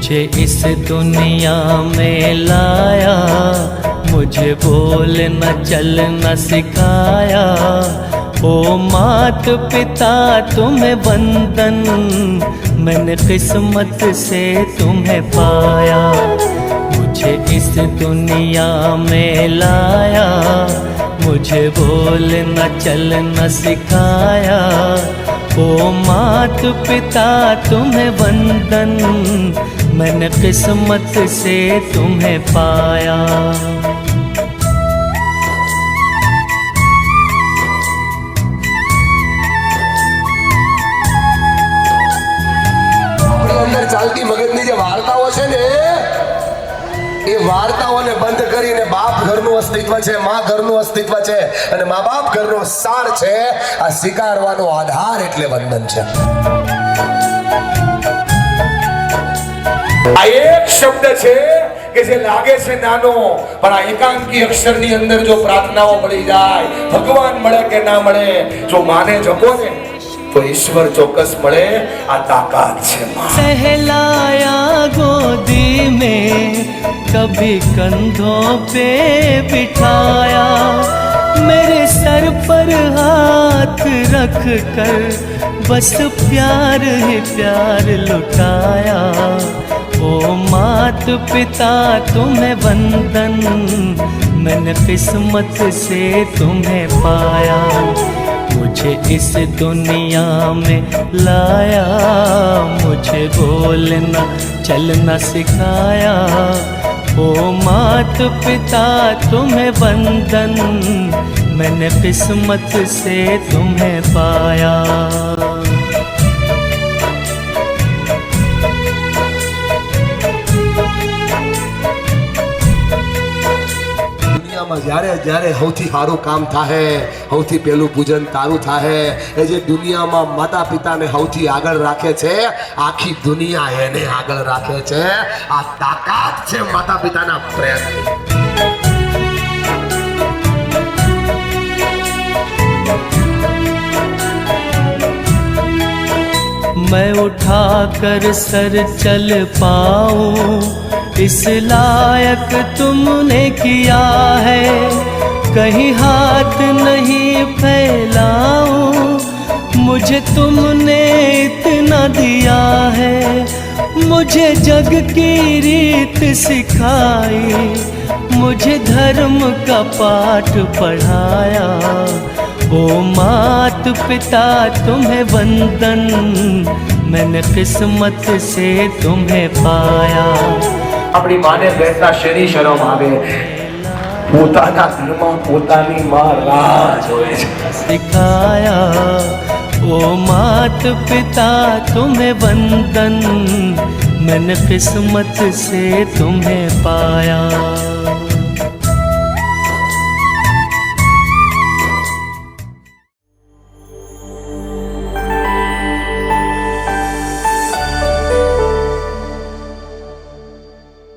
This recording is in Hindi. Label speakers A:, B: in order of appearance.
A: मुझे इस दुनिया में लाया, मुझे बोलना चलना सिखाया। ओ मात पिता तुम्हें वंदन, मैंने किस्मत से तुम्हें पाया। मुझे इस दुनिया में लाया, मुझे बोलना चलना सिखाया। ओ मात पिता तुम्हें वंदन, मैंने किस्मत से तुम्हें पाया।
B: અંદર ચાલતી મગજની જે વાર્તાઓ છે ને, એ વાર્તાઓને બંધ કરીને બાપ ઘરનું અસ્તિત્વ છે, માં ઘરનું અસ્તિત્વ છે અને મા બાપ ઘરનો સાર છે, આ સ્વીકારવાનો આધાર એટલે વંદન છે।
C: આ એક શબ્દ છે કે જે લાગે છે નાનો, પણ આ એકાંકી અક્ષરની અંદર જો પ્રાર્થનાઓ મળી જાય, ભગવાન મળે કે ના મળે, જો માને જપો ને तो ईश्वर चौकस मळे। आ ताकत छे मां।
A: सहलाया गोदी में, कभी कंधों पे बिठाया, मेरे सर पर हाथ रख कर बस प्यार ही प्यार लुटाया। ओ मात पिता तुम्हें वंदन, मैंने किस्मत से तुम्हें पाया। मुझे इस दुनिया में लाया, मुझे बोलना चलना सिखाया। ओ मात पिता तुम्हें वंदन, मैंने किस्मत से तुम्हें पाया।
B: જ્યારે જ્યારે સૌથી સારું કામ થાહે, સૌથી પહેલું પૂજન તારું થાહે, એ જે દુનિયામાં માતા પિતાને સૌથી આગળ રાખે છે, આખી દુનિયા એને આગળ રાખે છે। આ તાકાત છે માતા પિતાના પ્રેમની।
A: मैं उठाकर सर चल पाऊं, इस लायक तुमने किया है। कहीं हाथ नहीं फैलाऊं, मुझे तुमने इतना दिया है। मुझे जग की रीत सिखाई, मुझे धर्म का पाठ पढ़ाया। ओ मात पिता तुम्हें वंदन, मैंने किस्मत से तुम्हें पाया।
C: अपनी माने बैठना शनी शरम आवे, पोताना घरमा पोतानी मां राह जोए छे।
A: सिखाया ओ मात पिता तुम्हें वंदन, मैंने किस्मत से तुम्हें पाया।